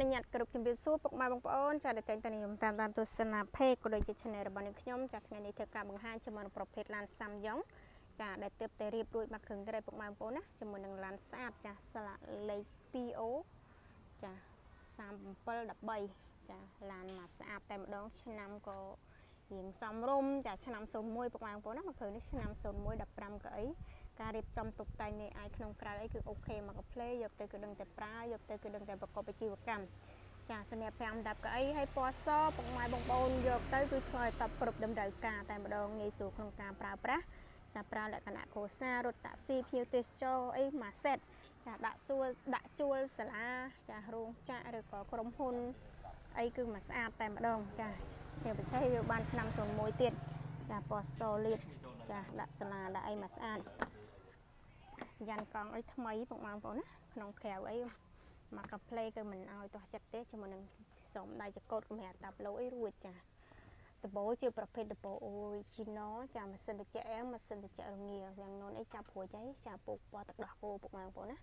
ញ្ញាតគ្រប់ជំរាបសួរពុកម៉ែបងប្អូនចាដែលតែងតែនិយមតាមដានទស្សនាเพจក៏ដូចជា channel របស់នាងខ្ញុំចាថ្ងៃនេះធ្វើការបង្ហាញជាមួយនឹងប្រភេទឡានសាំយ៉ុងចាដែលទើបតែរៀបរួចមកគ្រឿងដែរពុកម៉ែបងប្អូនណាជាមួយនឹងឡានស្អាតចាស្លាកលេខ 2O ចា3713ចាឡានមកស្អាតតែម្ដងឆ្នាំក៏រៀងសំរុំចាឆ្នាំ01ពុកម៉ែបងប្អូនណាមកគ្រឿងនេះឆ្នាំ01 15កៅអីការរៀបចំតុបតែងនៃអាយក្នុងក្រៅអីគឺអូខេមកកាផ្លេយកទៅគឺដឹងតែប្រើយកទៅគឺដឹងតែប្រកបអាជីវកម្មចាសម្រាប់5ដាប់កៅអីហើយពណ៌សពុកម៉ែបងប្អូនយកទៅគឺឆ្លើយតបគ្រប់តម្រូវការតែម្ដងងាយស្រួលក្នុងការប្រើប្រាស់ចាប្រើលក្ខណៈគ្រួសាររថតាក់ស៊ីភ្ញៀវទេសចរអីមួយសេតចាដាក់ជួលសាលាចារោងចក្រឬក៏ក្រុមហ៊ុនអីគឺមកស្អាតតែម្ដងចាជាពិសេសវាបានឆ្នាំ01ទៀតចាពណ៌សលៀតចាដាក់សាលាដាក់អីមកស្អាតយ៉ាន់កង់អីថ្មីពុកម៉ែបងប្អូនណាក្នុងក្រៅអីមកកាផ្លេគឺមិនឲ្យទាស់ចិត្តទេជាមួយនឹងសូមដៃចកោតកម្រាស់តាប់ឡូអីរួចចាដបូជាប្រភេទដបូ original ចាម៉ាស៊ីនត្រជាក់ម៉ាស៊ីនត្រជាក់រងាយ៉ាងនោះអីចាប់រួចហើយចាពុកពណ៌ទឹកដោះគោពុកម៉ែបងប្អូនណា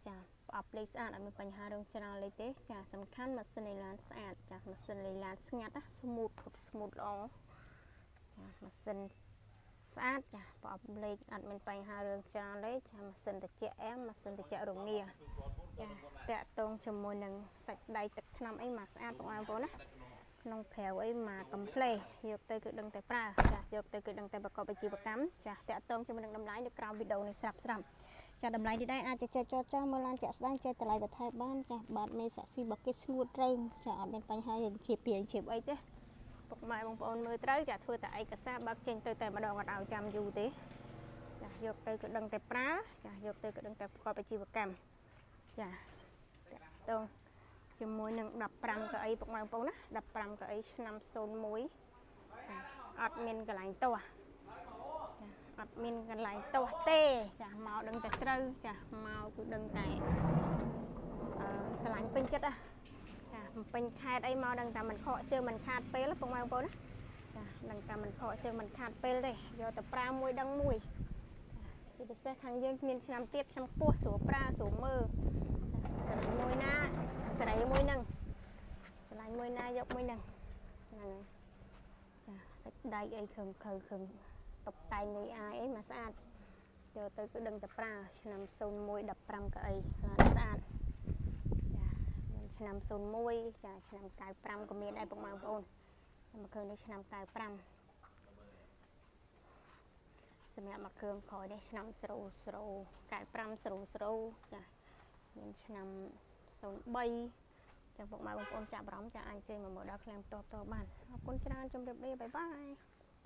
ចាប្រអប់លេខស្អាតអត់មានបញ្ហារឿងច្រើនលេខទេចាសំខាន់ម៉ាស៊ីនលេឡានស្អាតចាម៉ាស៊ីនលេឡានស្ងាត់ណាស្មូតគ្រប់ស្មូតល្អចាម៉ាស៊ីនស្អាតចាប្រអប់លេខអត់មានបញ្ហារឿងច្រើនលេខចាម៉ាស៊ីនត្រជាក់ម៉ាស៊ីនត្រជាក់រងាចាតាក់ទងជាមួយនឹងសាច់ដៃទឹកថ្នាំអីមកស្អាតបងប្អូនណាក្នុងក្រៅអីមកកំភ្លេយកទៅគឺដឹងតែប្រើចាយកទៅគឺដឹងតែប្រកបអាជីវកម្មចាតាក់ទងជាមួយនឹងតម្លៃនៅក្រោមវីដេអូនេះស្រាប់ចាតម្លៃនេះដែរអាចចែកចចាមើលឡានជាក់ស្ដែងចែកតម្លៃបន្ថែមបានចាបាទមេសាក់ស៊ីរបស់គេស្ងួតត្រូវចាអត់មានបញ្ហារឿងជាពីជាអីទេពុកម៉ែបងប្អូនមើលត្រូវចាធ្វើតែឯកសារបើកចេញទៅតែម្ដងអត់ឲ្យចាំយូរទេចាយកទៅគឺដឹងតែប្រើចាយកទៅគឺដឹងតែប្រកបអាជីវកម្មចាតាក់ទងជាមួយនឹង15កៅអីពុកម៉ែបងប្អូនណា15កៅអីឆ្នាំ01អត់មានកន្លែងទាស់អត់មានកន្លែងទាស់ទេចាមកដឹងតែត្រូវចាមកគឺដឹងតែស្រឡាញ់ពេញចិត្តចាពេញខេតអីមកដឹងតែមិនខកជើងមិនខាតពេលពុកម៉ែបងប្អូនណាចាដឹងតែមិនខកជើងមិនខាតពេលទេយកទៅប្រើមួយដឹងមួយពីពិសេសខាងយើងមានឆ្នាំទៀតឆ្នាំពោះស្រួលប្រើស្រួលមើលស្រឡាញ់មួយណាស្រីមួយនឹងស្រឡាញ់មួយណាយកមួយនឹងហ្នឹងចាសាច់ដៃអីខឹងតុបតែងនៃអាយអីមកស្អាតយកទៅគឺដឹងតែប្រើឆ្នាំ01 15កៅអីស្អាតចាឆ្នាំ01ចាឆ្នាំ95ក៏មានដែរពុកម៉ែបងប្អូនមកគ្រឿងនេះឆ្នាំ95សម្រាប់មកគ្រឿងក្រោយនេះឆ្នាំ00 9500ចាមានឆ្នាំ03ចាំពុកម៉ែបងប្អូនចាប់អារម្មណ៍ចាអាចចេញមកមើលដល់ឃ្លាំងតបានអរគុណច្រើនជម្រាបលាបាយបាយ